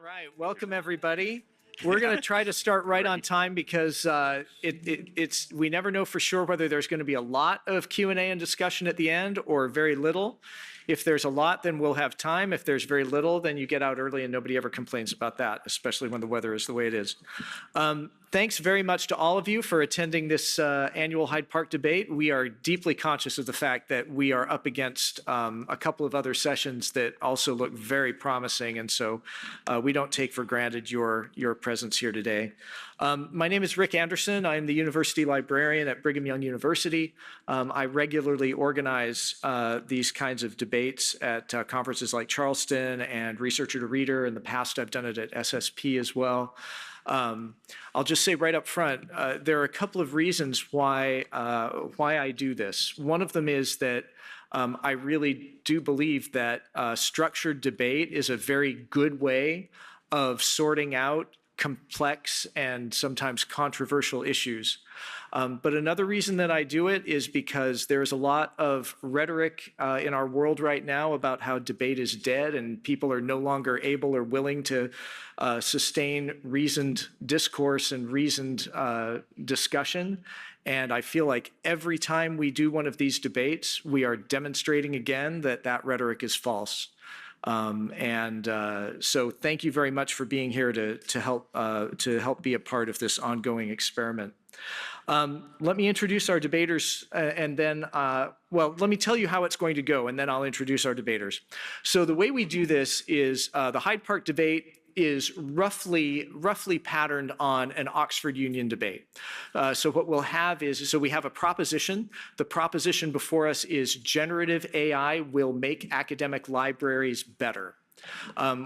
right, welcome everybody. We're going to try to start right on time because we never know for sure whether there's going to be a lot of Q&A and discussion at the end or very little. If there's a lot, then we'll have time. If there's very little, then you get out early and nobody ever complains about that, especially when the weather is the way it is. Thanks very much to all of you for attending this annual Hyde Park debate. We are deeply conscious of the fact that we are up against a couple of other sessions that also look very promising, and so we don't take for granted your presence here today. My name is Rick Anderson. I'm the university librarian at Brigham Young University. I regularly organize these kinds of debates at conferences like Charleston and Researcher to Reader. In the past, I've done it at SSP as well. I'll just say right up front, there are a couple of reasons why I do this. One of them is that I really do believe that structured debate is a very good way of sorting out complex and sometimes controversial issues. But another reason that I do it is because there's a lot of rhetoric in our world right now about how debate is dead and people are no longer able or willing to sustain reasoned discourse and reasoned discussion. And I feel like every time we do one of these debates, we are demonstrating again that that rhetoric is false. So thank you very much for being here to help be a part of this ongoing experiment. Let me introduce our debaters and then, well, let me tell you how it's going to go and then I'll introduce our debaters. So the way we do this is the Hyde Park debate is roughly patterned on an Oxford Union debate. So what we'll have is, so we have a proposition. The proposition before us is generative AI will make academic libraries better.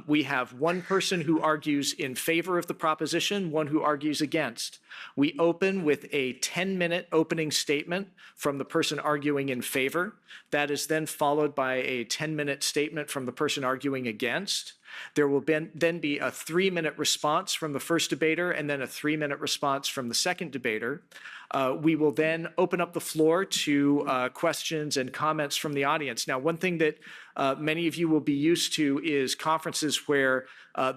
We have one person who argues in favor of the proposition, one who argues against. We open with a 10-minute opening statement from the person arguing in favor. That is then followed by a 10-minute statement from the person arguing against. There will then be a 3-minute response from the first debater and then a 3-minute response from the second debater. We will then open up the floor to questions and comments from the audience. Now, one thing that many of you will be used to is conferences where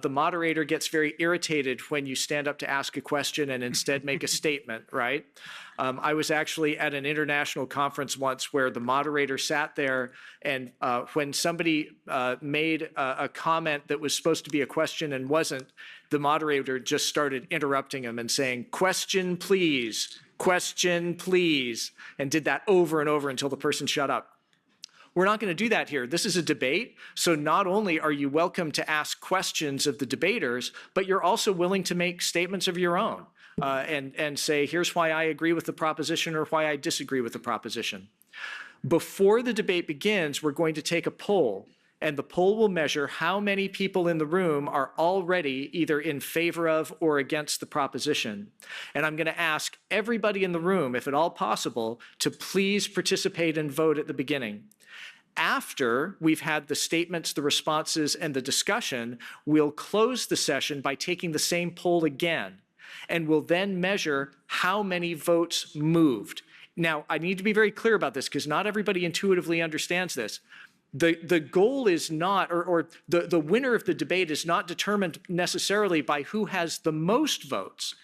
the moderator gets very irritated when you stand up to ask a question and instead make a statement, right? I was actually at an international conference once where the moderator sat there and when somebody made a comment that was supposed to be a question and wasn't, the moderator just started interrupting him and saying, question please, and did that over and over until the person shut up. We're not going to do that here. This is a debate, so not only are you welcome to ask questions of the debaters, but you're also willing to make statements of your own and say, here's why I agree with the proposition or why I disagree with the proposition. Before the debate begins, we're going to take a poll, and the poll will measure how many people in the room are already either in favor of or against the proposition. And I'm going to ask everybody in the room, if at all possible, to please participate and vote at the beginning. After we've had the statements, the responses, and the discussion, we'll close the session by taking the same poll again, and we'll then measure how many votes moved. Now, I need to be very clear about this because not everybody intuitively understands this. The goal is not, or the winner of the debate is not determined necessarily by who has the most votes.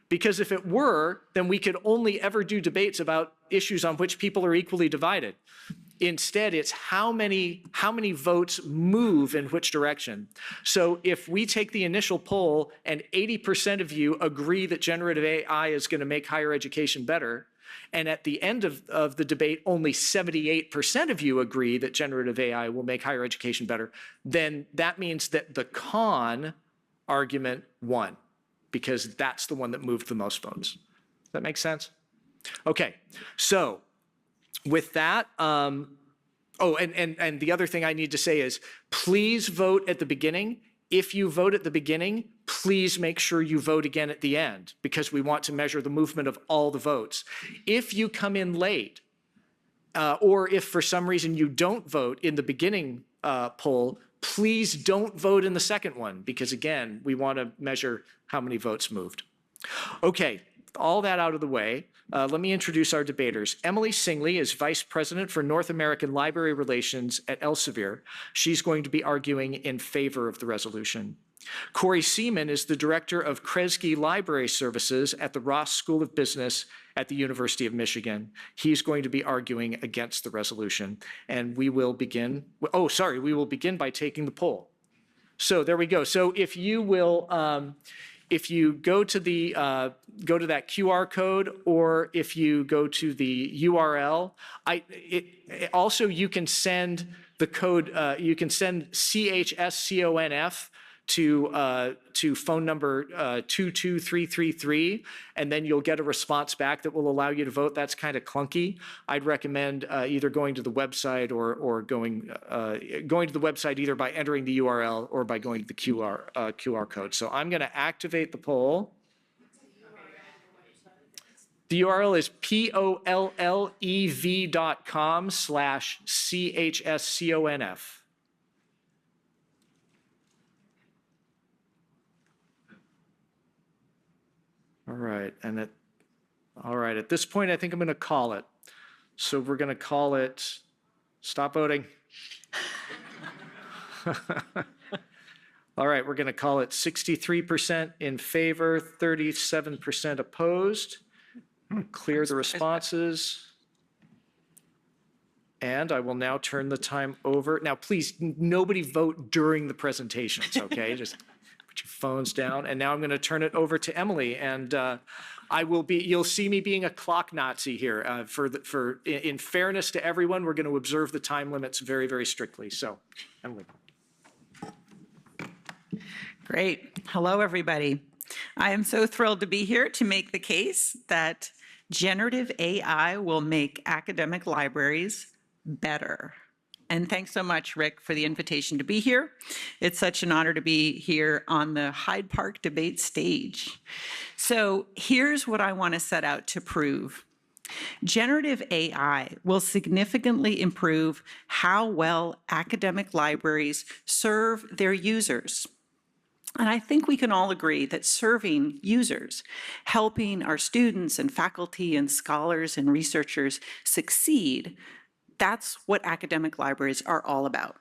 Because if it were, then we could only ever do debates about issues on which people are equally divided. Instead, it's how many votes move in which direction. So if we take the initial poll and 80% of you agree that generative AI is going to make higher education better, and at the end of the debate, only 78% of you agree that generative AI will make higher education better, then that means that the con argument won, because that's the one that moved the most votes. Does that make sense? Okay, so with that, and the other thing I need to say is, please vote at the beginning. If you vote at the beginning, please make sure you vote again at the end, because we want to measure the movement of all the votes. If you come in late, or if for some reason you don't vote in the beginning poll, please don't vote in the second one, because again, we want to measure how many votes moved. Okay, all that out of the way, let me introduce our debaters. Emily Singley is Vice President for North American Library Relations at Elsevier. She's going to be arguing in favor of the resolution. Corey Seeman is the director of Kresge Library Services at the Ross School of Business at the University of Michigan. He's going to be arguing against the resolution. And we will begin, we will begin by taking the poll. So there we go. So if you will, if you go to that QR code, or if you go to the URL, also you can send the code, you can send CHSCONF to phone number 22333, and then you'll get a response back that will allow you to vote. That's kind of clunky. I'd recommend either going to the website or going to the website either by entering the URL or by going to the QR code. So I'm going to activate the poll. The URL is pollev.com/CHSCONF. All right, at this point, I think I'm going to call it. So we're going to call it, stop voting. All right, we're going to call it 63% in favor, 37% opposed. Clear the responses. And I will now turn the time over. Now, please, nobody vote during the presentations, okay? Just put your phones down. And now I'm going to turn it over to Emily. And you'll see me being a clock Nazi here. In fairness to everyone, we're going to observe the time limits very, very strictly. So, Emily. Great. Hello, everybody. I am so thrilled to be here to make the case that generative AI will make academic libraries better. And thanks so much, Rick, for the invitation to be here. It's such an honor to be here on the Hyde Park debate stage. So here's what I want to set out to prove. Generative AI will significantly improve how well academic libraries serve their users. And I think we can all agree that serving users, helping our students and faculty and scholars and researchers succeed, that's what academic libraries are all about.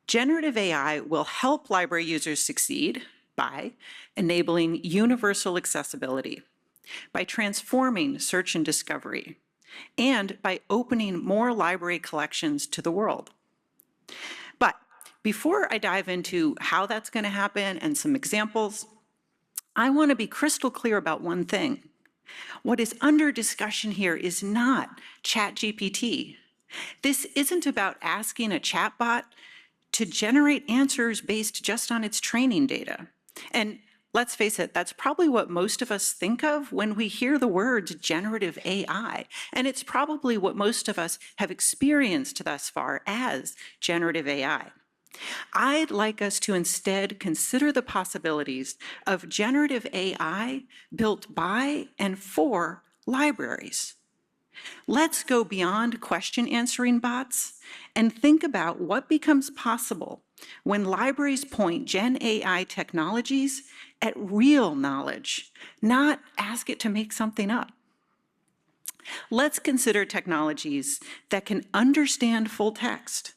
Generative AI will help library users succeed by enabling universal accessibility, by transforming search and discovery, and by opening more library collections to the world. But before I dive into how that's going to happen and some examples, I want to be crystal clear about one thing. What is under discussion here is not ChatGPT. This isn't about asking a chatbot to generate answers based just on its training data. And let's face it, that's probably what most of us think of when we hear the words generative AI. And it's probably what most of us have experienced thus far as generative AI. I'd like us to instead consider the possibilities of generative AI built by and for libraries. Let's go beyond question answering bots and think about what becomes possible when libraries point Gen AI technologies at real knowledge, not ask it to make something up. Let's consider technologies that can understand full text,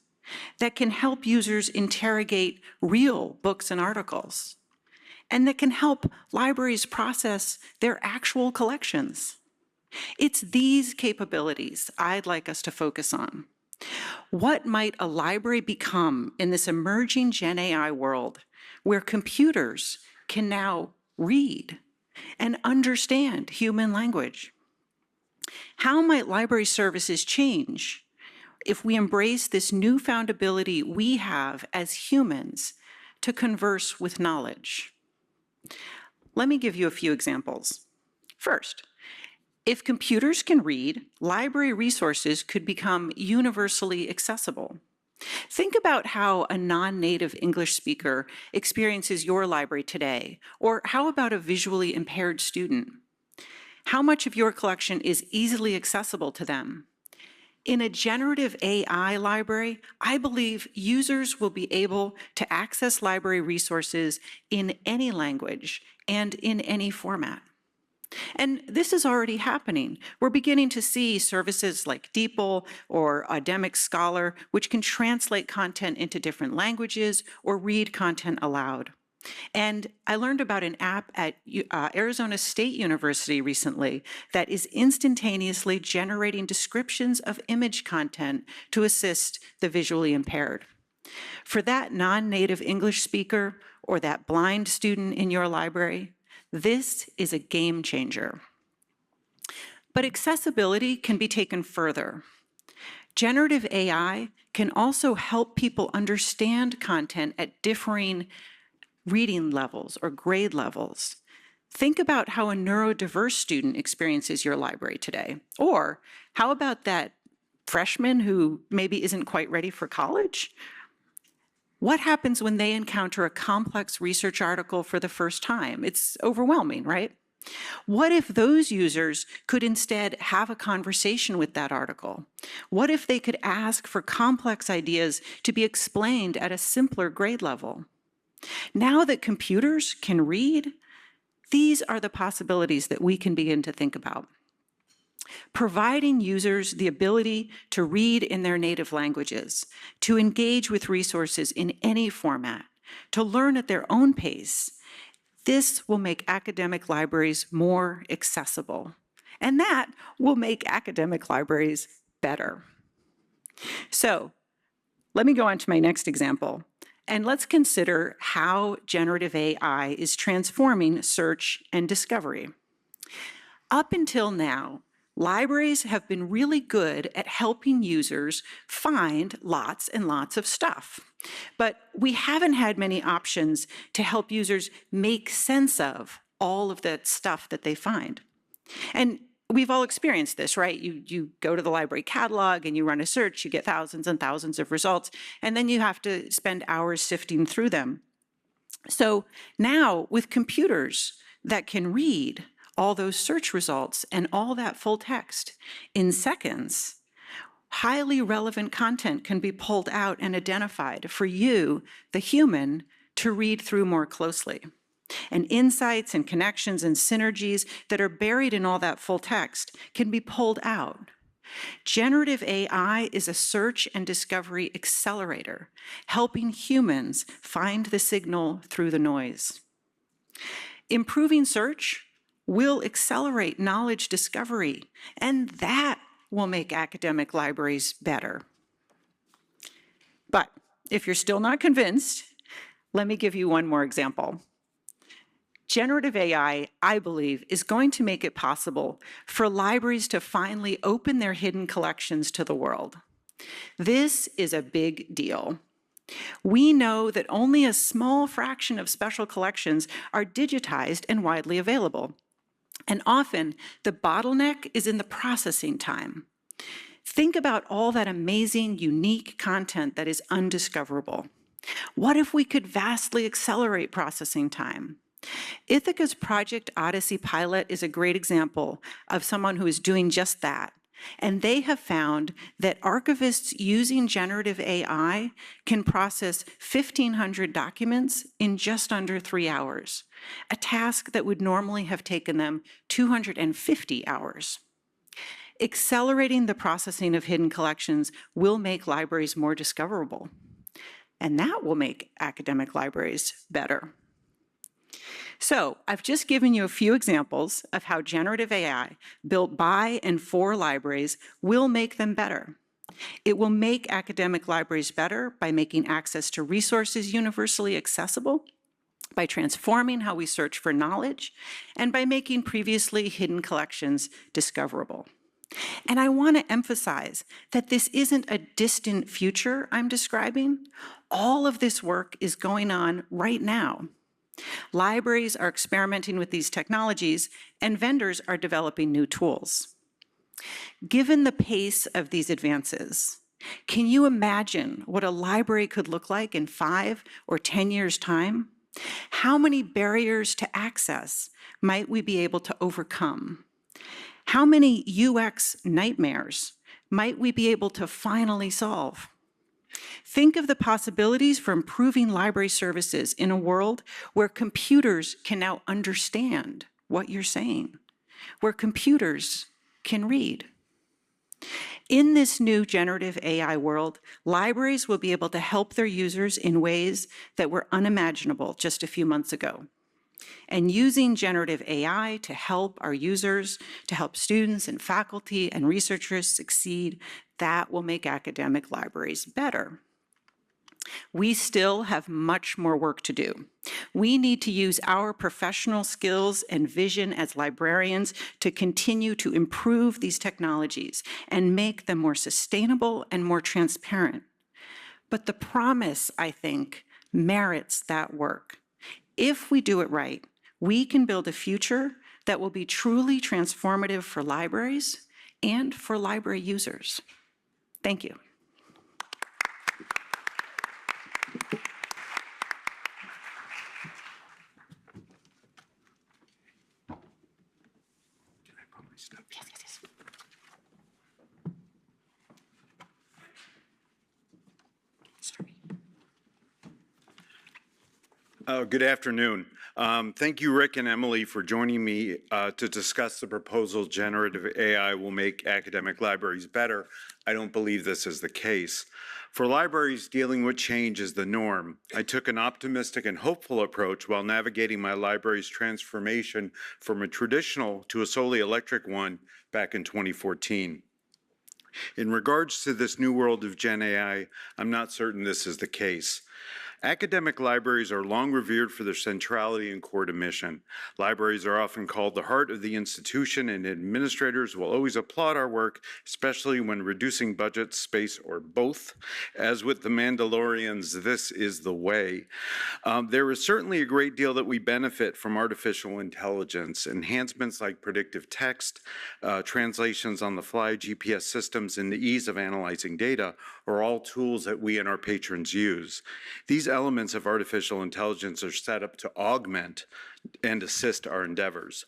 that can help users interrogate real books and articles, and that can help libraries process their actual collections. It's these capabilities I'd like us to focus on. What might a library become in this emerging Gen AI world where computers can now read and understand human language? How might library services change if we embrace this newfound ability we have as humans to converse with knowledge? Let me give you a few examples. First, if computers can read, library resources could become universally accessible. Think about how a non-native English speaker experiences your library today, or how about a visually impaired student? How much of your collection is easily accessible to them? In a generative AI library, I believe users will be able to access library resources in any language and in any format. And this is already happening. We're beginning to see services like DeepL or Audemic Scholar, which can translate content into different languages or read content aloud. And I learned about an app at Arizona State University recently that is instantaneously generating descriptions of image content to assist the visually impaired. For that non-native English speaker or that blind student in your library, this is a game changer. But accessibility can be taken further. Generative AI can also help people understand content at differing reading levels or grade levels. Think about how a neurodiverse student experiences your library today. Or how about that freshman who maybe isn't quite ready for college? What happens when they encounter a complex research article for the first time? It's overwhelming, right? What if those users could instead have a conversation with that article? What if they could ask for complex ideas to be explained at a simpler grade level? Now that computers can read, these are the possibilities that we can begin to think about. Providing users the ability to read in their native languages, to engage with resources in any format, to learn at their own pace, this will make academic libraries more accessible. And that will make academic libraries better. So let me go on to my next example. And let's consider how generative AI is transforming search and discovery. Up until now, libraries have been really good at helping users find lots and lots of stuff. But we haven't had many options to help users make sense of all of that stuff that they find. And we've all experienced this, right? You go to the library catalog and you run a search, you get thousands and thousands of results, and then you have to spend hours sifting through them. So now with computers that can read all those search results and all that full text in seconds, highly relevant content can be pulled out and identified for you, the human, to read through more closely. And insights and connections and synergies that are buried in all that full text can be pulled out. Generative AI is a search and discovery accelerator, helping humans find the signal through the noise. Improving search will accelerate knowledge discovery, and that will make academic libraries better. But if you're still not convinced, let me give you one more example. Generative AI, I believe, is going to make it possible for libraries to finally open their hidden collections to the world. This is a big deal. We know that only a small fraction of special collections are digitized and widely available. And often, the bottleneck is in the processing time. Think about all that amazing, unique content that is undiscoverable. What if we could vastly accelerate processing time? Ithaca's Project Odyssey pilot is a great example of someone who is doing just that. And they have found that archivists using generative AI can process 1,500 documents in just under 3 hours, a task that would normally have taken them 250 hours. Accelerating the processing of hidden collections will make libraries more discoverable, and that will make academic libraries better. So I've just given you a few examples of how generative AI built by and for libraries will make them better. It will make academic libraries better by making access to resources universally accessible, by transforming how we search for knowledge, and by making previously hidden collections discoverable. And I want to emphasize that this isn't a distant future I'm describing. All of this work is going on right now. Libraries are experimenting with these technologies, and vendors are developing new tools. Given the pace of these advances, can you imagine what a library could look like in 5 or 10 years' time? How many barriers to access might we be able to overcome? How many UX nightmares might we be able to finally solve? Think of the possibilities for improving library services in a world where computers can now understand what you're saying. where computers can read. In this new generative AI world, libraries will be able to help their users in ways that were unimaginable just a few months ago. And using generative AI to help our users, to help students and faculty and researchers succeed, that will make academic libraries better. We still have much more work to do. We need to use our professional skills and vision as librarians to continue to improve these technologies and make them more sustainable and more transparent. But the promise, I think, merits that work. If we do it right, we can build a future that will be truly transformative for libraries and for library users. Thank you. Good afternoon. Thank you, Rick and Emily, for joining me to discuss the proposal generative AI will make academic libraries better. I don't believe this is the case. For libraries, dealing with change is the norm. I took an optimistic and hopeful approach while navigating my library's transformation from a traditional to a solely electric one back in 2014. In regards to this new world of Gen AI, I'm not certain this is the case. Academic libraries are long revered for their centrality and core to mission. Libraries are often called the heart of the institution, and administrators will always applaud our work, especially when reducing budget, space, or both. As with the Mandalorians, this is the way. There is certainly a great deal that we benefit from artificial intelligence. Enhancements like predictive text, translations on the fly, GPS systems, and the ease of analyzing data are all tools that we and our patrons use. These elements of artificial intelligence are set up to augment and assist our endeavors.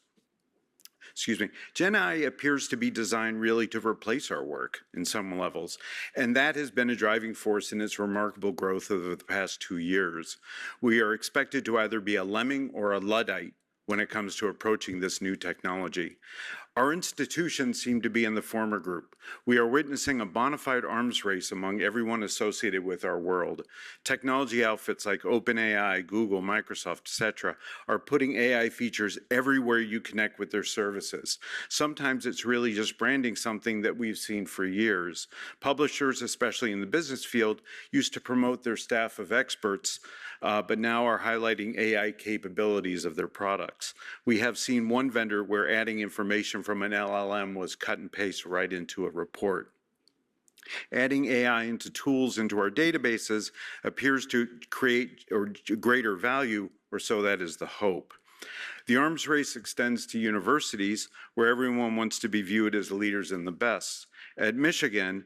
Gen AI appears to be designed really to replace our work in some levels, and that has been a driving force in its remarkable growth over the past 2 years. We are expected to either be a lemming or a Luddite when it comes to approaching this new technology. Our institutions seem to be in the former group. We are witnessing a bona fide arms race among everyone associated with our world. Technology outfits like OpenAI, Google, Microsoft, etc., are putting AI features everywhere you connect with their services. Sometimes it's really just branding something that we've seen for years. Publishers, especially in the business field, used to promote their staff of experts, but now are highlighting AI capabilities of their products. We have seen one vendor where adding information from an LLM was cut and paste right into a report. Adding AI into tools into our databases appears to create greater value, or so that is the hope. The arms race extends to universities, where everyone wants to be viewed as leaders and the best. At Michigan,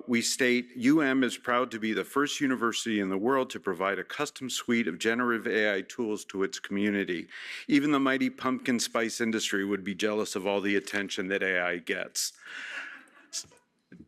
we state, UM is proud to be the first university in the world to provide a custom suite of generative AI tools to its community. Even the mighty pumpkin spice industry would be jealous of all the attention that AI gets.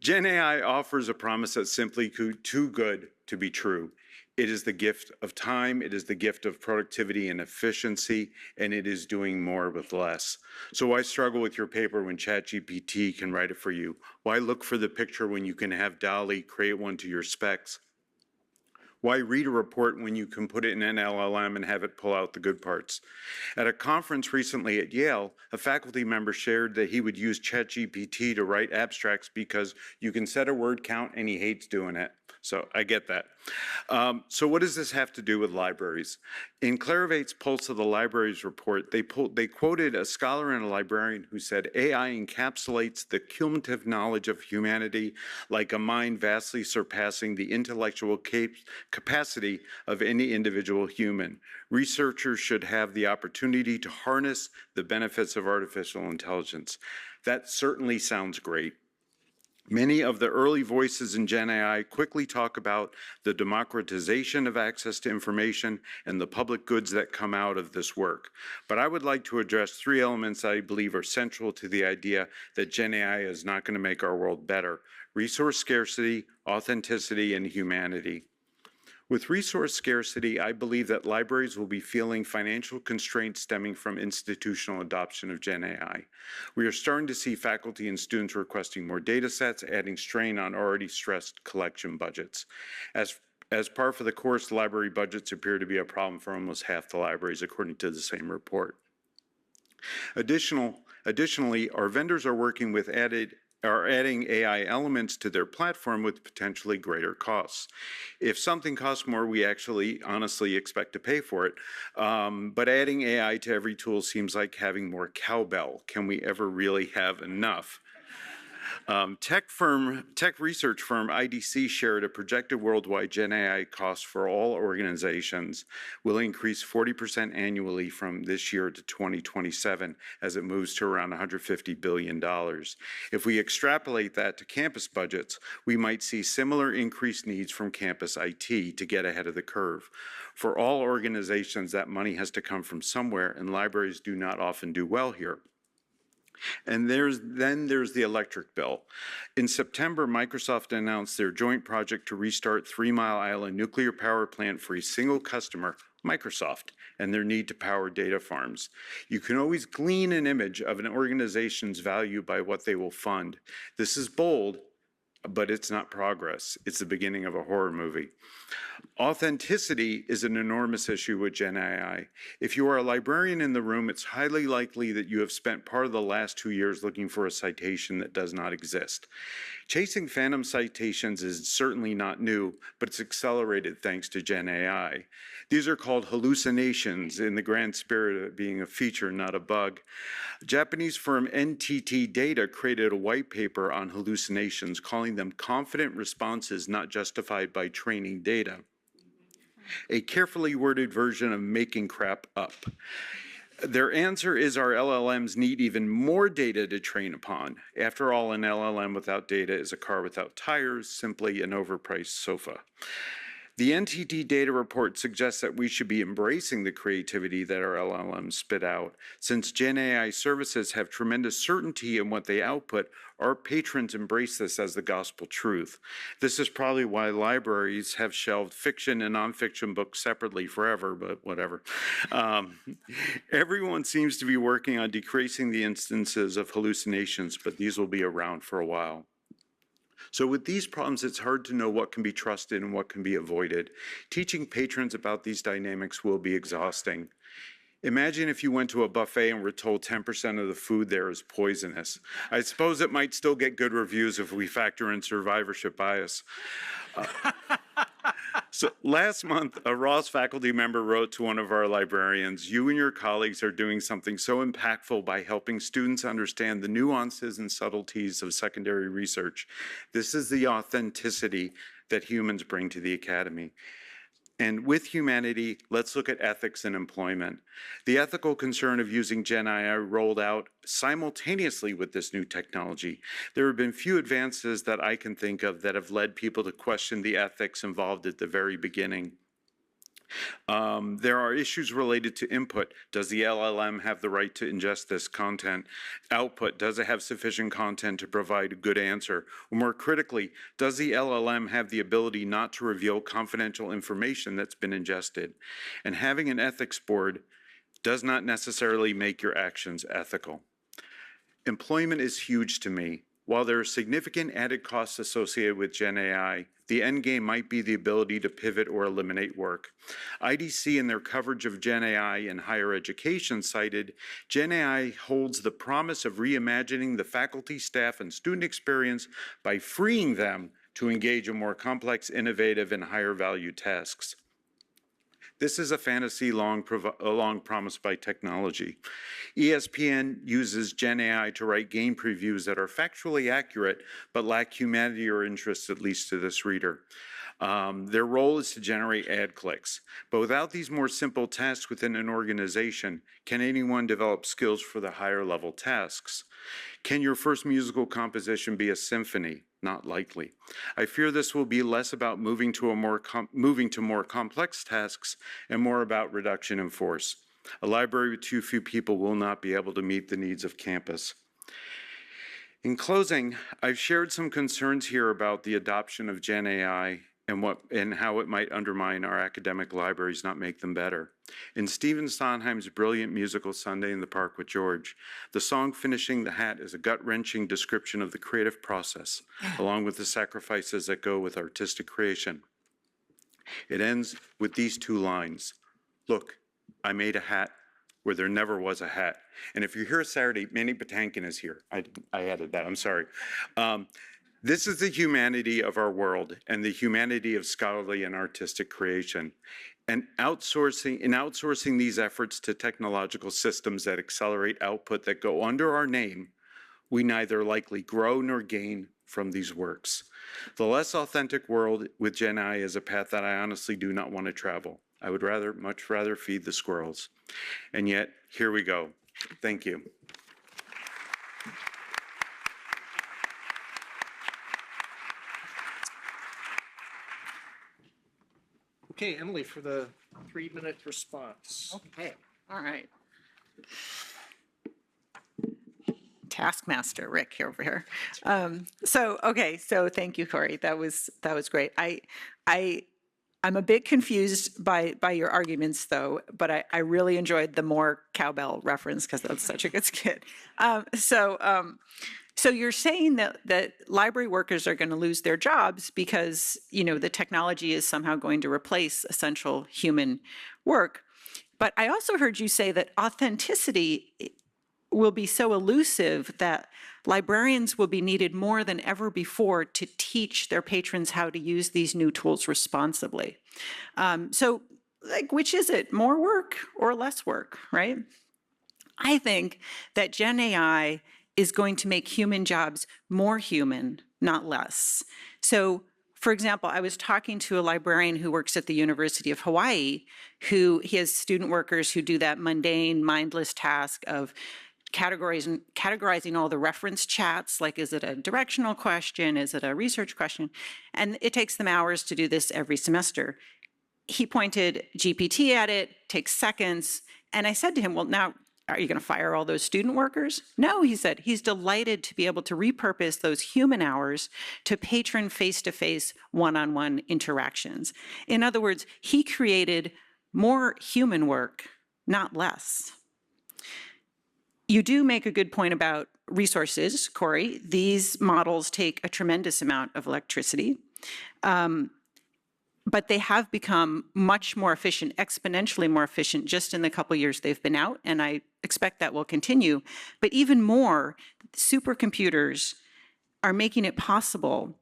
Gen AI offers a promise that's simply too good to be true. It is the gift of time, it is the gift of productivity and efficiency, and it is doing more with less. So why struggle with your paper when ChatGPT can write it for you? Why look for the picture when you can have DALL-E create one to your specs? Why read a report when you can put it in an LLM and have it pull out the good parts? At a conference recently at Yale, a faculty member shared that he would use ChatGPT to write abstracts because you can set a word count and he hates doing it. So I get that. So what does this have to do with libraries? In Clarivate's Pulse of the Libraries report, they quoted a scholar and a librarian who said, AI encapsulates the cumulative knowledge of humanity like a mind vastly surpassing the intellectual capacity of any individual human. Researchers should have the opportunity to harness the benefits of artificial intelligence. That certainly sounds great. Many of the early voices in Gen AI quickly talk about the democratization of access to information and the public goods that come out of this work. But I would like to address 3 elements I believe are central to the idea that Gen AI is not going to make our world better: resource scarcity, authenticity, and humanity. With resource scarcity, I believe that libraries will be feeling financial constraints stemming from institutional adoption of Gen AI. We are starting to see faculty and students requesting more data sets, adding strain on already stressed collection budgets. As par for the course, library budgets appear to be a problem for almost half the libraries, according to the same report. Additionally, our vendors are working with adding AI elements to their platform with potentially greater costs. If something costs more, we actually honestly expect to pay for it. But adding AI to every tool seems like having more cowbell. Can we ever really have enough? Tech research firm IDC shared a projected worldwide Gen AI cost for all organizations will increase 40% annually from this year to 2027 as it moves to around $150 billion. If we extrapolate that to campus budgets, we might see similar increased needs from campus IT to get ahead of the curve. For all organizations, that money has to come from somewhere, and libraries do not often do well here. And there's the electric bill. In September, Microsoft announced their joint project to restart 3 Mile Island nuclear power plant for a single customer, Microsoft, and their need to power data farms. You can always glean an image of an organization's value by what they will fund. This is bold, but it's not progress. It's the beginning of a horror movie. Authenticity is an enormous issue with Gen AI. If you are a librarian in the room, it's highly likely that you have spent part of the last 2 years looking for a citation that does not exist. Chasing phantom citations is certainly not new, but it's accelerated thanks to Gen AI. These are called hallucinations in the grand spirit of it being a feature, not a bug. Japanese firm NTT Data created a white paper on hallucinations, calling them confident responses not justified by training data. A carefully worded version of making crap up. Their answer is our LLMs need even more data to train upon. After all, an LLM without data is a car without tires, simply an overpriced sofa. The NTT data report suggests that we should be embracing the creativity that our LLMs spit out. Since Gen AI services have tremendous certainty in what they output, our patrons embrace this as the gospel truth. This is probably why libraries have shelved fiction and nonfiction books separately forever, but whatever. Everyone seems to be working on decreasing the instances of hallucinations, but these will be around for a while. So with these problems, it's hard to know what can be trusted and what can be avoided. Teaching patrons about these dynamics will be exhausting. Imagine if you went to a buffet and were told 10% of the food there is poisonous. I suppose it might still get good reviews if we factor in survivorship bias. So last month, a Ross faculty member wrote to one of our librarians, "You and your colleagues are doing something so impactful by helping students understand the nuances and subtleties of secondary research. This is the authenticity that humans bring to the academy." And with humanity, let's look at ethics in employment. The ethical concern of using Gen AI rolled out simultaneously with this new technology. There have been few advances that I can think of that have led people to question the ethics involved at the very beginning. There are issues related to input. Does the LLM have the right to ingest this content? Output, does it have sufficient content to provide a good answer? Or more critically, does the LLM have the ability not to reveal confidential information that's been ingested? And having an ethics board does not necessarily make your actions ethical. Employment is huge to me. While there are significant added costs associated with Gen AI, the end game might be the ability to pivot or eliminate work. IDC, in their coverage of Gen AI in higher education, cited, "Gen AI holds the promise of reimagining the faculty, staff, and student experience by freeing them to engage in more complex, innovative, and higher value tasks." This is a fantasy long promised by technology. ESPN uses Gen AI to write game previews that are factually accurate, but lack humanity or interest, at least to this reader. Their role is to generate ad clicks. But without these more simple tasks within an organization, can anyone develop skills for the higher level tasks? Can your first musical composition be a symphony? Not likely. I fear this will be less about moving to more complex tasks and more about reduction in force. A library with too few people will not be able to meet the needs of campus. In closing, I've shared some concerns here about the adoption of Gen AI and how it might undermine our academic libraries, not make them better. In Stephen Sondheim's brilliant musical Sunday in the Park with George, the song Finishing the Hat is a gut-wrenching description of the creative process, along with the sacrifices that go with artistic creation. It ends with these two lines: "Look, I made a hat where there never was a hat." And if you're here Saturday, Manny Patinkin is here. I added that, I'm sorry. This is the humanity of our world and the humanity of scholarly and artistic creation. And outsourcing these efforts to technological systems that accelerate output that go under our name, we neither likely grow nor gain from these works. The less authentic world with Gen AI is a path that I honestly do not want to travel. I would much rather feed the squirrels. And yet, here we go. Thank you. Okay, Emily, for the 3-minute response. Okay, all right. Taskmaster Rick here over here. So thank you, Corey. That was great. I'm a bit confused by your arguments, though, but I really enjoyed the more cowbell reference because that's such a good skit. So you're saying that library workers are going to lose their jobs because, the technology is somehow going to replace essential human work. But I also heard you say that authenticity will be so elusive that librarians will be needed more than ever before to teach their patrons how to use these new tools responsibly. So, which is it, more work or less work, right? I think that Gen AI is going to make human jobs more human, not less. So, for example, I was talking to a librarian who works at the University of Hawaii, he has student workers who do that mundane, mindless task of categorizing all the reference chats, like is it a directional question, is it a research question? And it takes them hours to do this every semester. He pointed GPT at it, takes seconds, and I said to him, well, now, are you going to fire all those student workers? No, he said, he's delighted to be able to repurpose those human hours to patron face-to-face, one-on-one interactions. In other words, he created more human work, not less. You do make a good point about resources, Corey. These models take a tremendous amount of electricity, but they have become much more efficient, exponentially more efficient just in the couple years they've been out, and I expect that will continue. But even more, supercomputers are making it possible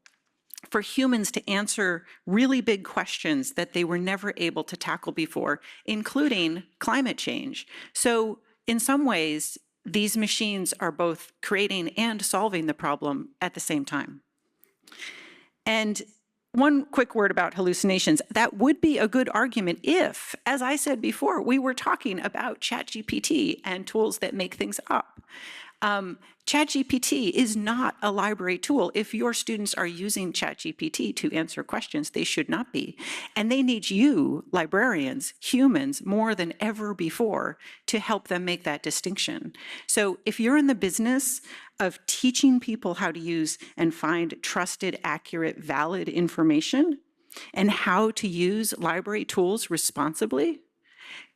for humans to answer really big questions that they were never able to tackle before, including climate change. So in some ways, these machines are both creating and solving the problem at the same time. And one quick word about hallucinations. That would be a good argument if, as I said before, we were talking about ChatGPT and tools that make things up. ChatGPT is not a library tool. If your students are using ChatGPT to answer questions, they should not be. And they need you, librarians, humans, more than ever before to help them make that distinction. So if you're in the business of teaching people how to use and find trusted, accurate, valid information and how to use library tools responsibly,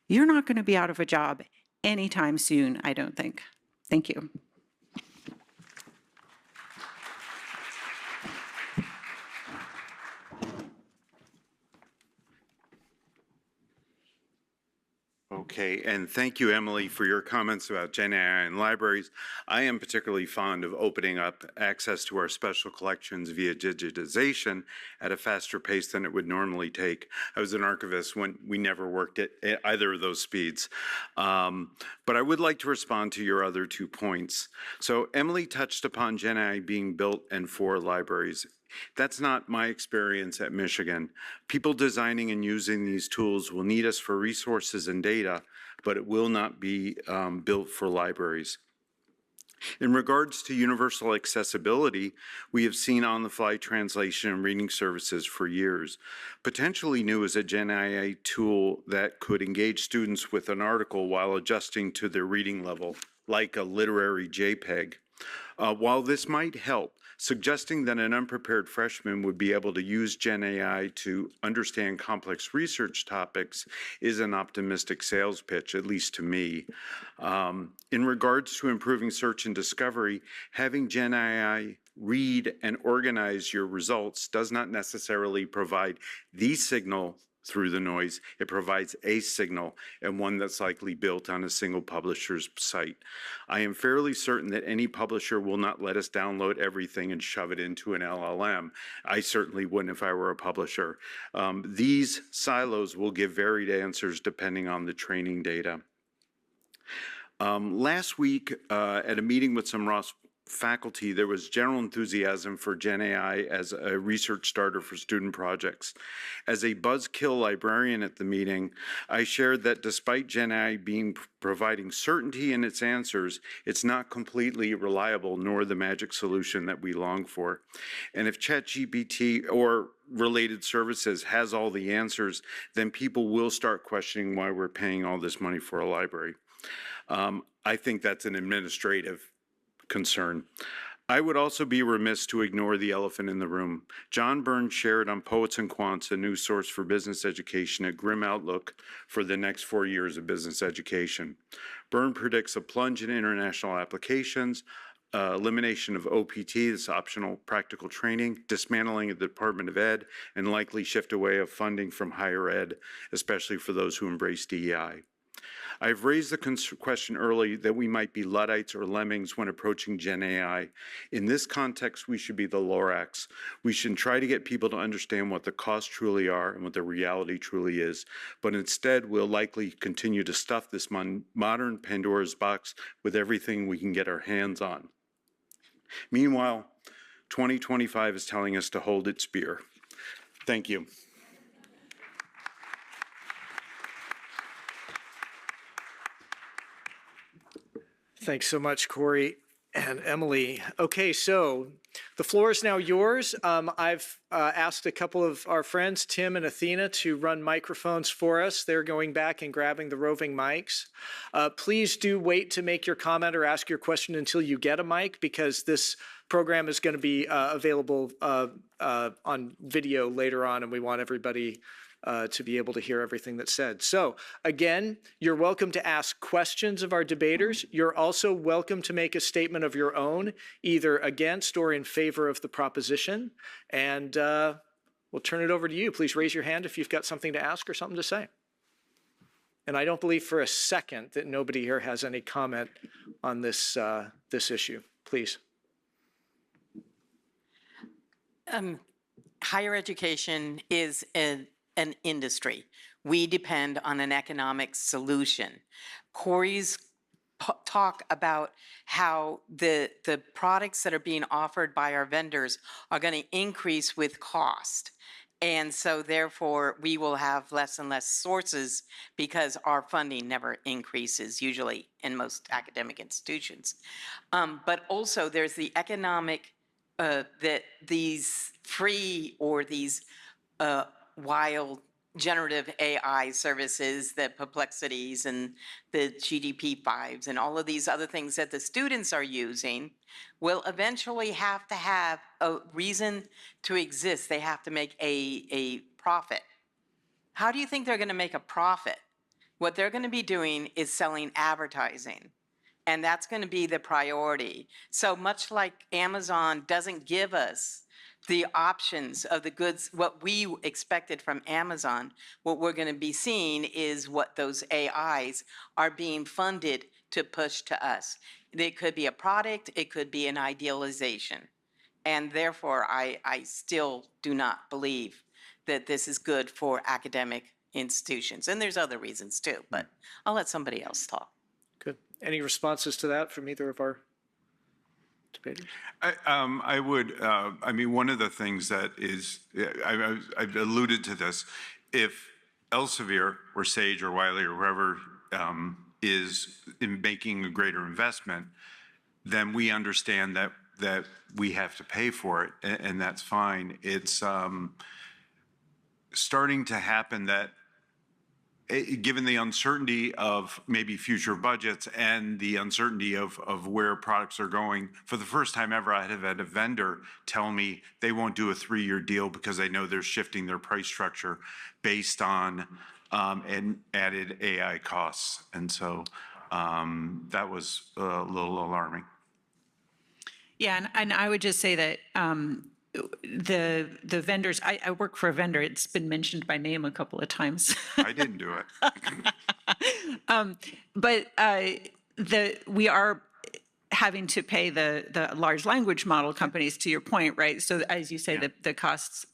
you're not going to be out of a job anytime soon, I don't think. Thank you. Okay, and thank you, Emily, for your comments about Gen AI and libraries. I am particularly fond of opening up access to our special collections via digitization at a faster pace than it would normally take. I was an archivist when we never worked at either of those speeds. But I would like to respond to your other 2 points. So Emily touched upon Gen AI being built and for libraries. That's not my experience at Michigan. People designing and using these tools will need us for resources and data, but it will not be built for libraries. In regards to universal accessibility, we have seen on-the-fly translation and reading services for years. Potentially new is a Gen AI tool that could engage students with an article while adjusting to their reading level, like a literary JPEG. While this might help, Suggesting that an unprepared freshman would be able to use Gen AI to understand complex research topics is an optimistic sales pitch, at least to me. In regards to improving search and discovery, having Gen AI read and organize your results does not necessarily provide the signal through the noise. It provides a signal, and one that's likely built on a single publisher's site. I am fairly certain that any publisher will not let us download everything and shove it into an LLM. I certainly wouldn't if I were a publisher. These silos will give varied answers depending on the training data. Last week, at a meeting with some Ross faculty, there was general enthusiasm for Gen AI as a research starter for student projects. As a buzzkill librarian at the meeting, I shared that despite Gen AI providing certainty in its answers, it's not completely reliable nor the magic solution that we long for. And if ChatGPT or related services has all the answers, then people will start questioning why we're paying all this money for a library. I think that's an administrative concern. I would also be remiss to ignore the elephant in the room. John Burns shared on Poets and Quants, a new source for business education, a grim outlook for the next 4 years of business education. Burns predicts a plunge in international applications, elimination of OPT, this optional practical training, dismantling of the Department of Ed, and likely shift away of funding from higher ed, especially for those who embrace DEI. I've raised the question early that we might be Luddites or lemmings when approaching Gen AI. In this context, we should be the Lorax. We should try to get people to understand what the costs truly are and what the reality truly is. But instead, we'll likely continue to stuff this modern Pandora's box with everything we can get our hands on. Meanwhile, 2025 is telling us to hold its beer. Thank you. Thanks so much, Corey and Emily. Okay, so the floor is now yours. I've asked a couple of our friends, Tim and Athena, to run microphones for us. They're going back and grabbing the roving mics. Please do wait to make your comment or ask your question until you get a mic, because this program is going to be available on video later on, and we want everybody to be able to hear everything that's said. So again, you're welcome to ask questions of our debaters. You're also welcome to make a statement of your own, either against or in favor of the proposition. And we'll turn it over to you. Please raise your hand if you've got something to ask or something to say. And I don't believe for a second that nobody here has any comment on this, this issue. Please. Higher education is an industry. We depend on an economic solution. Corey's talk about how the products that are being offered by our vendors are going to increase with cost. And so therefore, we will have less and less sources because our funding never increases, usually in most academic institutions. But also there's the economic, that these free or these wild generative AI services, the Perplexities and the GDP5s and all of these other things that the students are using will eventually have to have a reason to exist. They have to make a profit. How do you think they're going to make a profit? What they're going to be doing is selling advertising. And that's going to be the priority. So much like Amazon doesn't give us the options of the goods, what we expected from Amazon, what we're going to be seeing is what those AIs are being funded to push to us. It could be a product, it could be an idealization. And therefore, I still do not believe that this is good for academic institutions. And there's other reasons too, but I'll let somebody else talk. Good. Any responses to that from either of our debaters? I would, I mean, one of the things that is, I've alluded to this, if Elsevier or Sage or Wiley or whoever is in making a greater investment, then we understand that we have to pay for it, and that's fine. It's starting to happen that given the uncertainty of maybe future budgets and the uncertainty of where products are going, for the first time ever, I have had a vendor tell me they won't do a 3-year deal because they know they're shifting their price structure based on and added AI costs. And so that was a little alarming. Yeah, and I would just say that the vendors, I work for a vendor, it's been mentioned by name a couple of times. I didn't do it. But we are having to pay the large language model companies, to your point, right? So as you say, the costs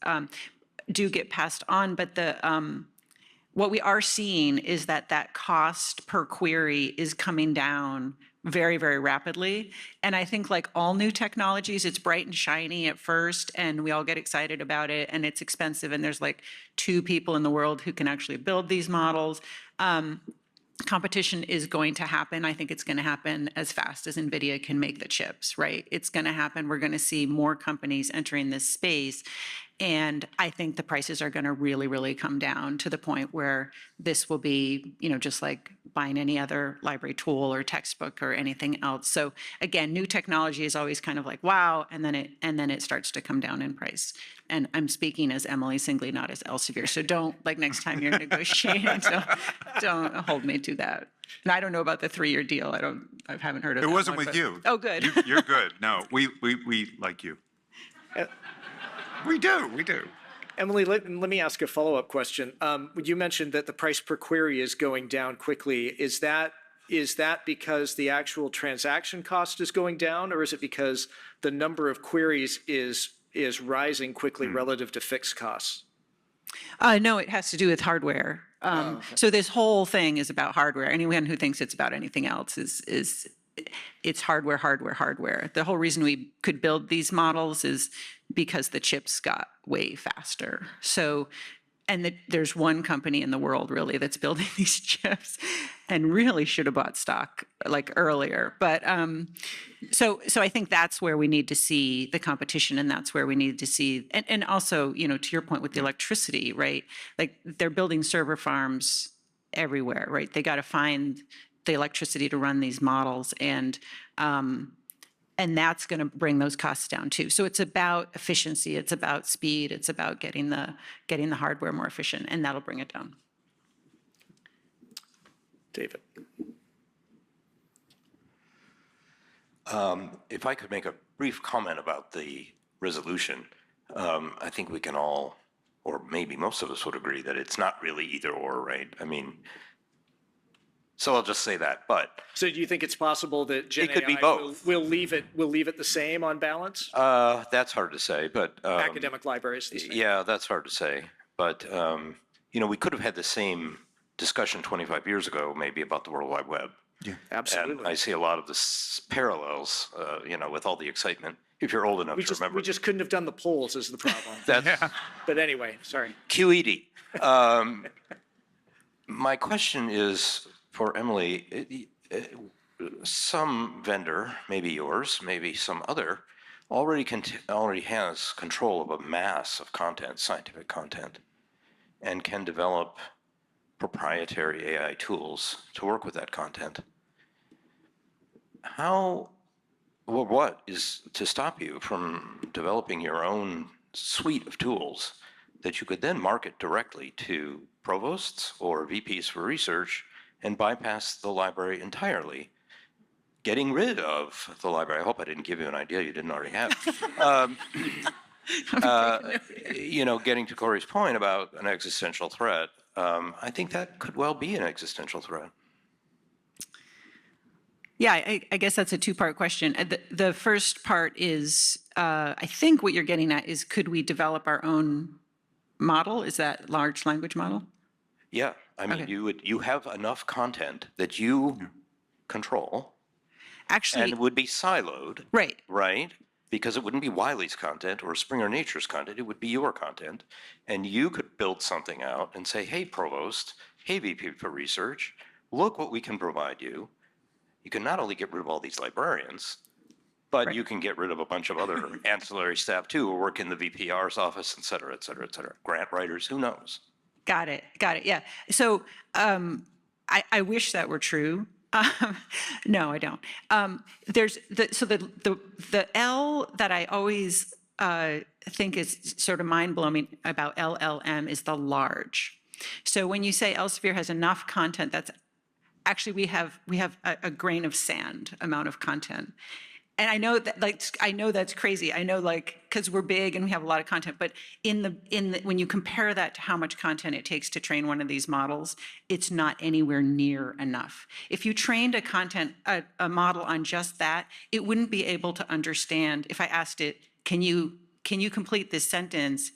do get passed on, but what we are seeing is that cost per query is coming down very, very rapidly. And I think like all new technologies, it's bright and shiny at first, and we all get excited about it, and it's expensive, and there's like 2 people in the world who can actually build these models. Competition is going to happen. I think it's going to happen as fast as NVIDIA can make the chips, right? It's going to happen. We're going to see more companies entering this space. And I think the prices are going to really, really come down to the point where this will be, just like buying any other library tool or textbook or anything else. So again, new technology is always kind of like, wow, and then it starts to come down in price. And I'm speaking as Emily Singley, not as Elsevier. So don't, like next time you're negotiating, don't hold me to that. And I don't know about the 3-year deal. I haven't heard of that. It wasn't one, with but- you. Oh, good. You're good. No, we like you. We do. Emily, let me ask a follow-up question. You mentioned that the price per query is going down quickly. Is that because the actual transaction cost is going down, or is it because the number of queries is rising quickly relative to fixed costs? No, it has to do with hardware. So this whole thing is about hardware. Anyone who thinks it's about anything else is it's hardware. The whole reason we could build these models is because the chips got way faster. So, and there's one company in the world really that's building these chips, and really should have bought stock like earlier. But so I think that's where we need to see the competition, and that's where we need to see, and also, to your point with the electricity, right? Like they're building server farms everywhere, right? They got to find the electricity to run these models, and that's going to bring those costs down too. So it's about efficiency, it's about speed, it's about getting the hardware more efficient, and that'll bring it down. David. If I could make a brief comment about the resolution, I think we can all, or maybe most of us would agree that it's not really either or, right? I mean, so I'll just say that, but. So do you think it's possible that Gen It could be AI both. will leave it the same on balance? That's hard to say, but. Academic libraries. the same. Yeah, that's hard to say. But, we could have had the same discussion 25 years ago, maybe about the World Wide Web. Absolutely. And I see a lot of the parallels, with all the excitement, if you're old enough to remember. We just couldn't have done the polls is the problem. That's But anyway, sorry. QED. My question is for Emily. Some vendor, maybe yours, maybe some other, already has control of a mass of content, scientific content, and can develop proprietary AI tools to work with that content. What is to stop you from developing your own suite of tools that you could then market directly to provosts or VPs for research and bypass the library entirely, getting rid of the library? I hope I didn't give you an idea you didn't already have. Getting to Corey's point about an existential threat, I think that could well be an existential threat. Yeah, I guess that's a 2-part question. The first part is, I think what you're getting at is, could we develop our own model? Is that large language model? Yeah, I mean, Okay. you have enough content that you control, Actually, and it would be siloed, right. right? Because it wouldn't be Wiley's content or Springer Nature's content, it would be your content. And you could build something out and say, hey, provost, hey, VP for research, look what we can provide you. You can not only get rid of all these librarians, but you can get rid of a bunch of other ancillary staff too, who work in the VPR's office, et cetera, grant writers, who knows? Got it. Yeah. So I wish that were true. No, I don't. There's the L that I always think is sort of mind-blowing about LLM is the large. So when you say Elsevier has enough content, that's actually we have a grain of sand amount of content. And I know that, I know that's crazy. I know, because we're big and we have a lot of content, but when you compare that to how much content it takes to train one of these models, it's not anywhere near enough. If you trained a model on just that, it wouldn't be able to understand. If I asked it, can you complete this sentence?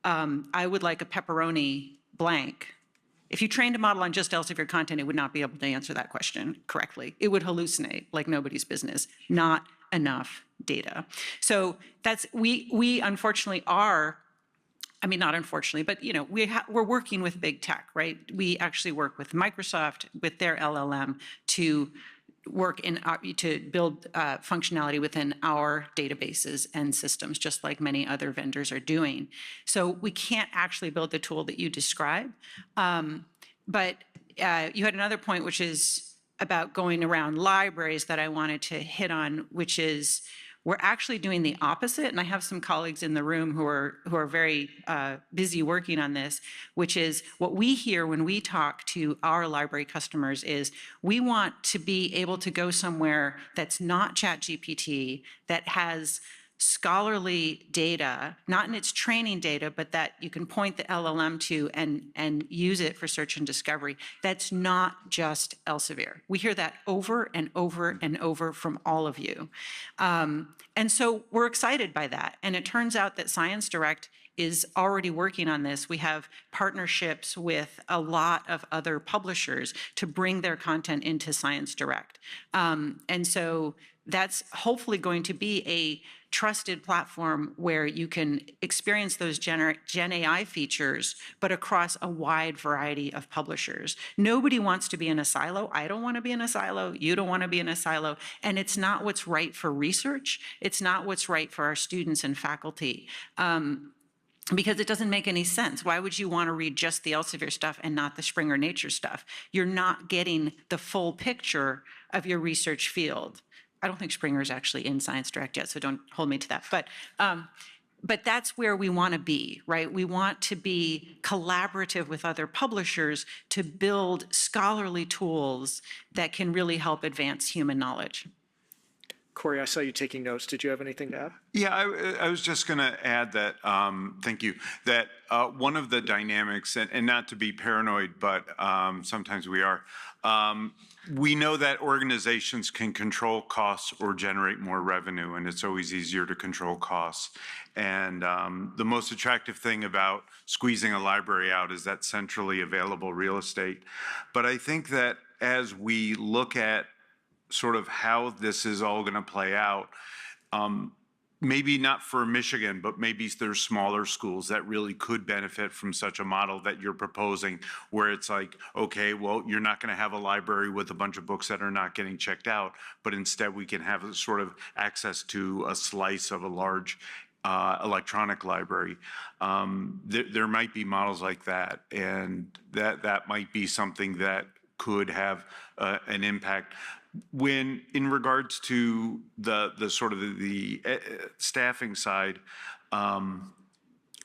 I would like a pepperoni blank. If you trained a model on just Elsevier content, it would not be able to answer that question correctly. It would hallucinate like nobody's business. Not enough data. So we unfortunately are, I mean, not unfortunately, but we're working with big tech, right? We actually work with Microsoft with their LLM to work to build functionality within our databases and systems, just like many other vendors are doing. So we can't actually build the tool that you describe. But you had another point, which is about going around libraries that I wanted to hit on, which is we're actually doing the opposite. And I have some colleagues in the room who are very busy working on this, which is what we hear when we talk to our library customers is we want to be able to go somewhere that's not ChatGPT, that has scholarly data, not in its training data, but that you can point the LLM to and use it for search and discovery. That's not just Elsevier. We hear that over and over and over from all of you. And so we're excited by that. And it turns out that Science Direct is already working on this. We have partnerships with a lot of other publishers to bring their content into Science Direct. And so that's hopefully going to be a trusted platform where you can experience those Gen AI features, but across a wide variety of publishers. Nobody wants to be in a silo. I don't want to be in a silo. You don't want to be in a silo. And it's not what's right for research. It's not what's right for our students and faculty. Because it doesn't make any sense. Why would you want to read just the Elsevier stuff and not the Springer Nature stuff? You're not getting the full picture of your research field. I don't think Springer is actually in Science Direct yet, so don't hold me to that. But that's where we want to be, right? We want to be collaborative with other publishers to build scholarly tools that can really help advance human knowledge. Corey, I saw you taking notes. Did you have anything to add? Yeah, I was just going to add that, thank you, that one of the dynamics, and not to be paranoid, but sometimes we are, we know that organizations can control costs or generate more revenue, and it's always easier to control costs. And the most attractive thing about squeezing a library out is that centrally available real estate. But I think that as we look at sort of how this is all going to play out, maybe not for Michigan, but maybe there's smaller schools that really could benefit from such a model that you're proposing, where it's like, okay, well, you're not going to have a library with a bunch of books that are not getting checked out, but instead we can have a sort of access to a slice of a large electronic library. There might be models like that, and that might be something that could have an impact. When in regards to the sort of the staffing side,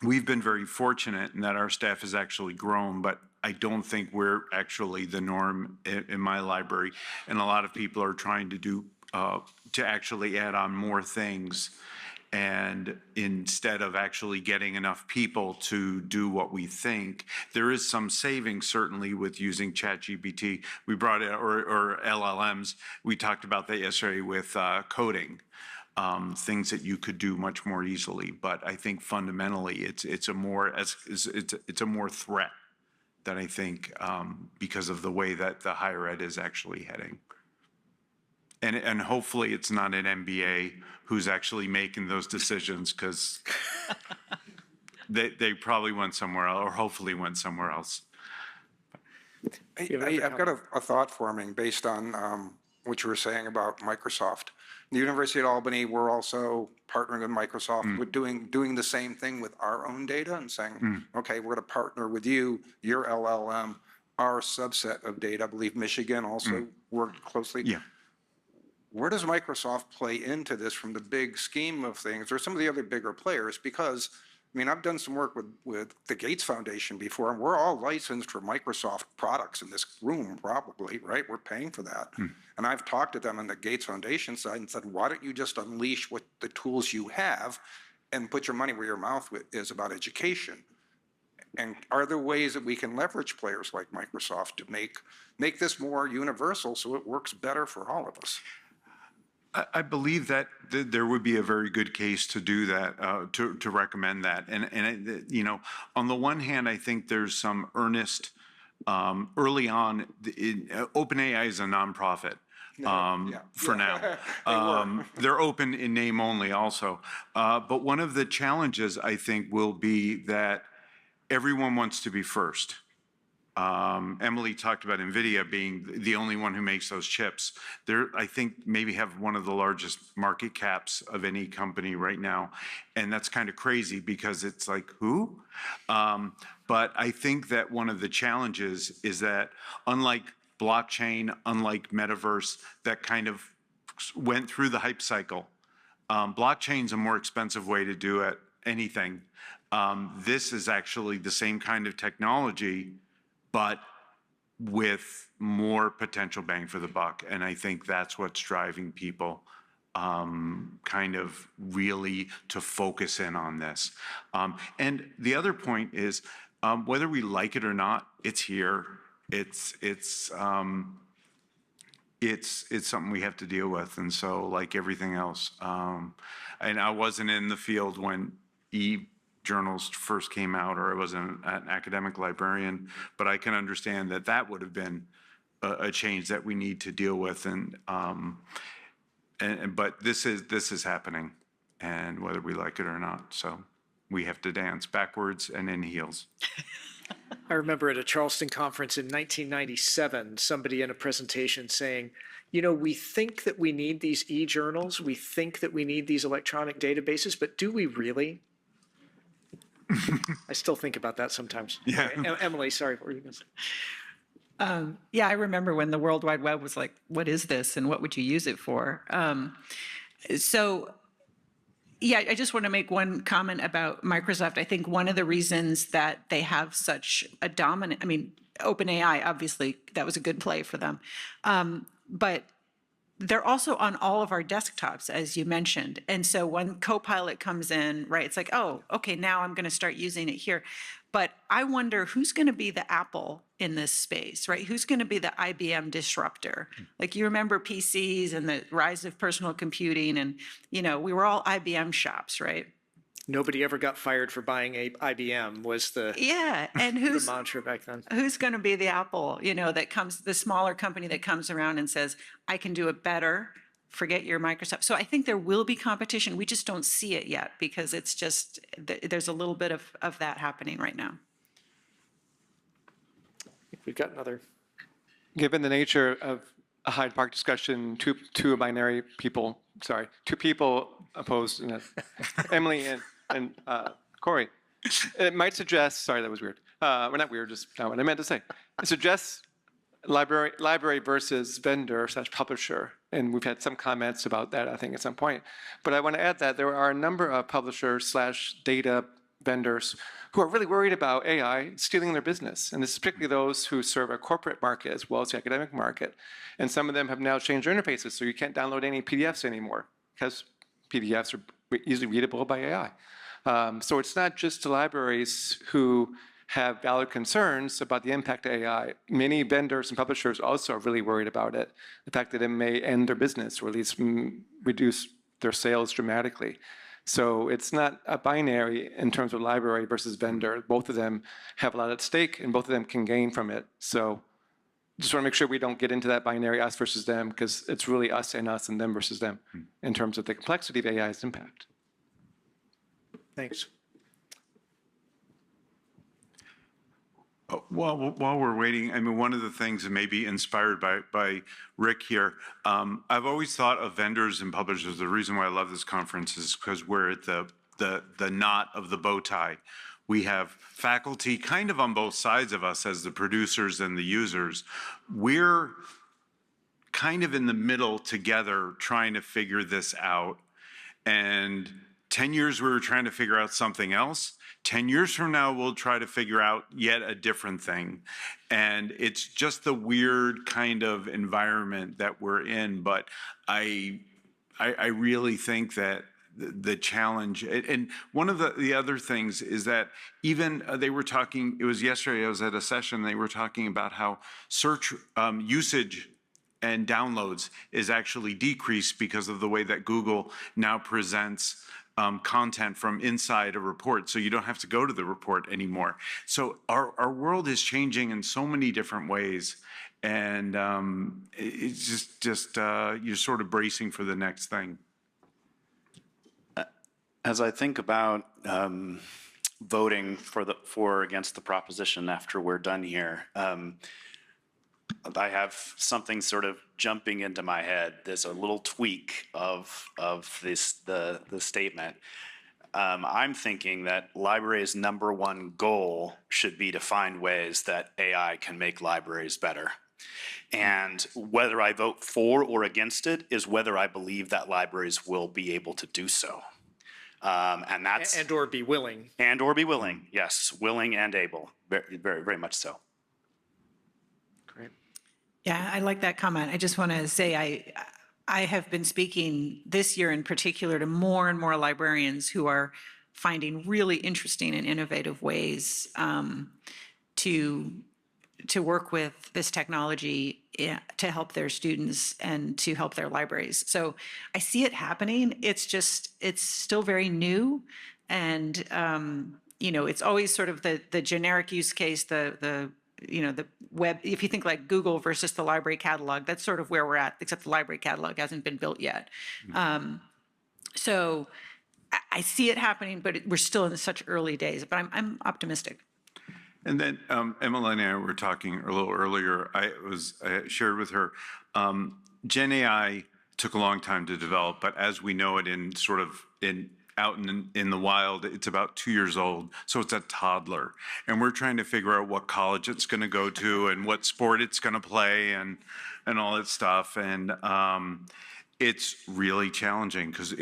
we've been very fortunate in that our staff has actually grown, but I don't think we're actually the norm in my library. And a lot of people are trying to do to actually add on more things, and instead of actually getting enough people to do what we think, there is some savings certainly with using ChatGPT. We brought it, or LLMs. We talked about that yesterday with coding, things that you could do much more easily. But I think fundamentally, it's a more threat than I think because of the way that the higher ed is actually heading. And hopefully it's not an MBA who's actually making those decisions, because they probably went somewhere else, or hopefully went somewhere else. I've got a thought forming based on what you were saying about Microsoft. The University at Albany, we're also partnering with Microsoft. We're doing the same thing with our own data and saying, okay, we're going to partner with you, your LLM, our subset of data. I believe Michigan also worked closely. Yeah. Where does Microsoft play into this from the big scheme of things, or some of the other bigger players? Because, I mean, I've done some work with the Gates Foundation before, and we're all licensed for Microsoft products in this room, probably, right? We're paying for that. And I've talked to them on the Gates Foundation side and said, why don't you just unleash what the tools you have and put your money where your mouth is about education? And are there ways that we can leverage players like Microsoft to make this more universal so it works better for all of us? I believe that there would be a very good case to do that, to recommend that. And you know, on the one hand, I think there's some earnest, early on, OpenAI is a nonprofit. For now. They're open in name only also. But one of the challenges, I think, will be that everyone wants to be first. Emily talked about NVIDIA being the only one who makes those chips. They're, I think, maybe have one of the largest market caps of any company right now. And that's kind of crazy because it's like, who? But I think that one of the challenges is that unlike blockchain, unlike metaverse, that kind of went through the hype cycle, blockchain's a more expensive way to do anything. This is actually the same kind of technology, but with more potential bang for the buck. And I think that's what's driving people kind of really to focus in on this. And the other point is, whether we like it or not, it's here. It's something we have to deal with. And so, like everything else, and I wasn't in the field when journals first came out, or I was an academic librarian, but I can understand that that would have been a change that we need to deal with. But this is happening, and whether we like it or not, so we have to dance backwards and in heels. I remember at a Charleston conference in 1997, somebody in a presentation saying, you know, we think that we need these e-journals, we think that we need these electronic databases, but do we really? I still think about that sometimes. Yeah. Okay, Emily, sorry, what were you going to say? Yeah, I remember when the World Wide Web was like, what is this and what would you use it for? Yeah, I just want to make one comment about Microsoft. I think one of the reasons that they have such a dominant, I mean, OpenAI, obviously, that was a good play for them. But they're also on all of our desktops, as you mentioned. And so when Copilot comes in, right, it's like, oh, okay, now I'm going to start using it here. But I wonder who's going to be the Apple in this space, right? Who's going to be the IBM disruptor? Like, you remember PCs and the rise of personal computing, and, you know, we were all IBM shops, right? Nobody ever got fired for buying IBM was the, Yeah, and the mantra back then. who's going to be the Apple, you know, that comes, the smaller company that comes around and says, I can do it better, forget your Microsoft. So I think there will be competition. We just don't see it yet because it's just, there's a little bit of that happening right now. We've got another. Given the nature of a Hyde Park discussion, two people opposed, Emily and Corey, it might suggest, sorry, that was weird. Well, not weird, just not what I meant to say. It suggests library versus vendor/publisher. And we've had some comments about that, I think, at some point. But I want to add that there are a number of publishers/data vendors who are really worried about AI stealing their business. And this is particularly those who serve a corporate market as well as the academic market. And some of them have now changed their interfaces, so you can't download any PDFs anymore because PDFs are easily readable by AI. So it's not just the libraries who have valid concerns about the impact of AI. Many vendors and publishers also are really worried about it, the fact that it may end their business or at least reduce their sales dramatically. So it's not a binary in terms of library versus vendor. Both of them have a lot at stake and both of them can gain from it. So just want to make sure we don't get into that binary us versus them, because it's really us and them versus them in terms of the complexity of AI's impact. Thanks. While we're waiting, I mean, one of the things that may be inspired by Rick here, I've always thought of vendors and publishers. The reason why I love this conference is because we're at the knot of the bow tie. We have faculty kind of on both sides of us as the producers and the users. We're kind of in the middle together trying to figure this out. And 10 years we were trying to figure out something else. 10 years from now, we'll try to figure out yet a different thing. And it's just the weird kind of environment that we're in. But I really think that the challenge, and one of the other things is that even they were talking, it was yesterday, I was at a session, they were talking about how search usage and downloads is actually decreased because of the way that Google now presents content from inside a report, so you don't have to go to the report anymore. So our world is changing in so many different ways, and it's just you're sort of bracing for the next thing. As I think about voting for or against the proposition after we're done here, I have something sort of jumping into my head. There's a little tweak of the statement. I'm thinking that libraries' #1 goal should be to find ways that AI can make libraries better. And whether I vote for or against it is whether I believe that libraries will be able to do so. And that's or be willing. or be willing. Yes, willing and able. Very, very, very much so. Yeah, I like that comment. I just want to say I have been speaking this year in particular to more and more librarians who are finding really interesting and innovative ways to work with this technology to help their students and to help their libraries. So I see it happening. It's still very new, and it's always sort of the generic use case, the web. If you think like Google versus the library catalog, that's sort of where we're at, except the library catalog hasn't been built yet. So I see it happening, but we're still in such early days, but I'm optimistic. And then Emily and I were talking a little earlier. I shared with her, Gen AI took a long time to develop, but as we know it out in the wild, it's about 2 years old, so it's a toddler. And we're trying to figure out what college it's going to go to and what sport it's going to play and all that stuff. And it's really challenging because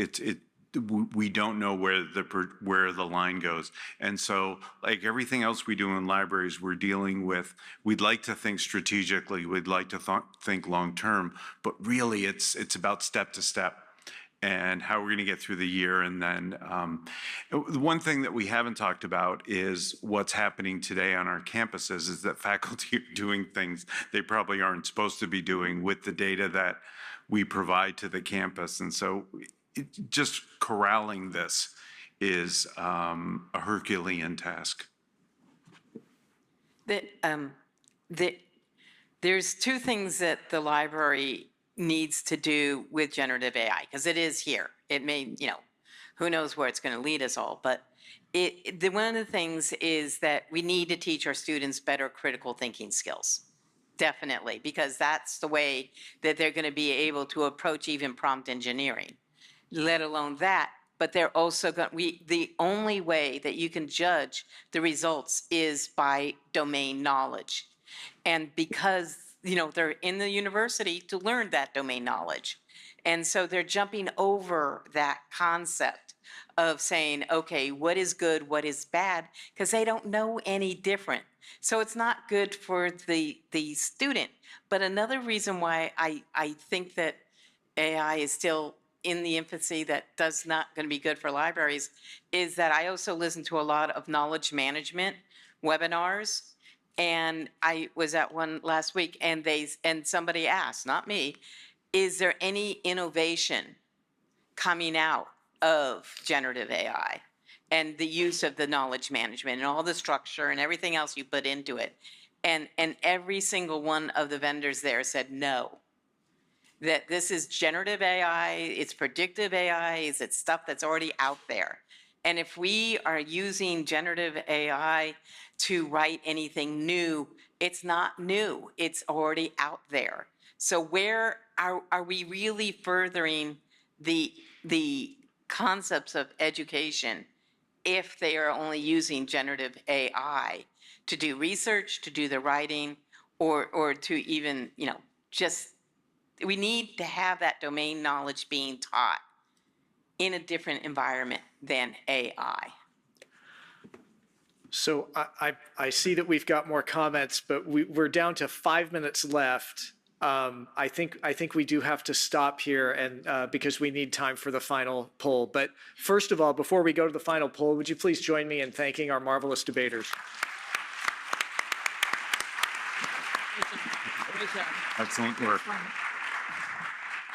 we don't know where the line goes. And so, like everything else we do in libraries, we're dealing with, we'd like to think strategically, we'd like to think long-term, but really it's about step to step and how we're going to get through the year. And then the one thing that we haven't talked about is what's happening today on our campuses is that faculty are doing things they probably aren't supposed to be doing with the data that we provide to the campus. And so just corralling this is a Herculean task. There's two things that the library needs to do with generative AI, because it is here. It may, who knows where it's going to lead us all, but one of the things is that we need to teach our students better critical thinking skills. Definitely, because that's the way that they're going to be able to approach even prompt engineering, let alone that. But they're also the only way that you can judge the results is by domain knowledge. And because, they're in the university to learn that domain knowledge. And so they're jumping over that concept of saying, okay, what is good, what is bad, because they don't know any different. So it's not good for the student. But another reason why I think that AI is still in the infancy that does not going to be good for libraries is that I also listen to a lot of knowledge management webinars. And I was at one last week and somebody asked, not me, is there any innovation coming out of generative AI and the use of the knowledge management and all the structure and everything else you put into it? And every single one of the vendors there said no. That this is generative AI, it's predictive AI, it's stuff that's already out there. And if we are using generative AI to write anything new, it's not new. It's already out there. So where are we really furthering the concepts of education if they are only using generative AI to do research, to do the writing, or to even, just, we need to have that domain knowledge being taught in a different environment than AI. So I see that we've got more comments, but we're down to 5 minutes left. I think we do have to stop here, and because we need time for the final poll. But first of all, before we go to the final poll, would you please join me in thanking our marvelous debaters? Excellent work.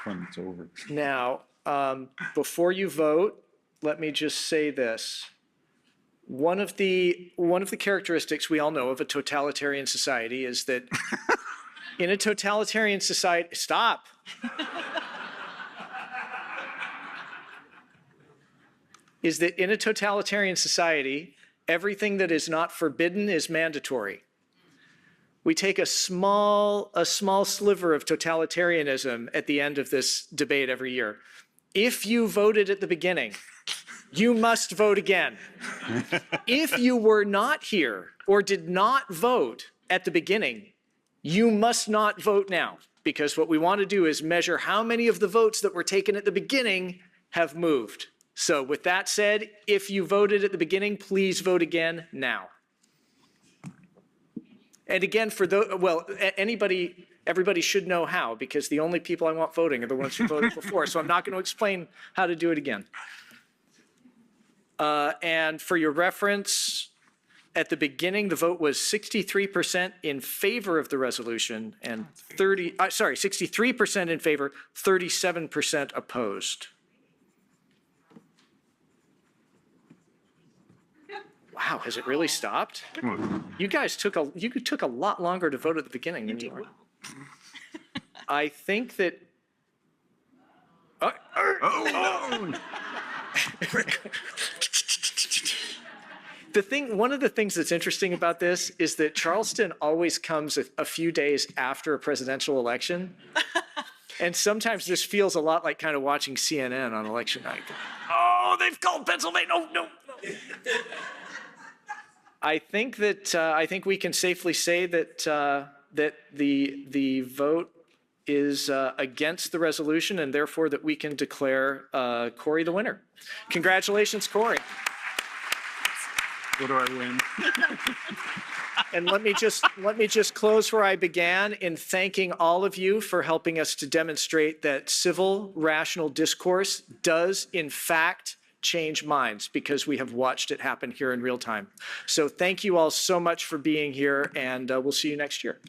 When it's over. Now, before you vote, let me just say this. One of the characteristics we all know of a totalitarian society is that in a totalitarian society, stop. Is that in a totalitarian society, everything that is not forbidden is mandatory. We take a small sliver of totalitarianism at the end of this debate every year. If you voted at the beginning, you must vote again. If you were not here or did not vote at the beginning, you must not vote now, because what we want to do is measure how many of the votes that were taken at the beginning have moved. So with that said, if you voted at the beginning, please vote again now. And again, for those, well, everybody should know how, because the only people I want voting are the ones who voted before. So I'm not going to explain how to do it again. And for your reference, at the beginning, the vote was 63% in favor of the resolution and 63% in favor, 37% opposed. Wow, has it really stopped? You guys took a lot longer to vote at the beginning than you were. I think that. One of the things that's interesting about this is that Charleston always comes a few days after a presidential election. And sometimes this feels a lot like kind of watching CNN on election night. Oh, they've called Pennsylvania. No. I think we can safely say that the vote is against the resolution, and therefore that we can declare Corey the winner. Congratulations, Corey. What do I win? And let me just close where I began in thanking all of you for helping us to demonstrate that civil, rational discourse does, in fact, change minds, because we have watched it happen here in real time. So thank you all so much for being here, and we'll see you next year.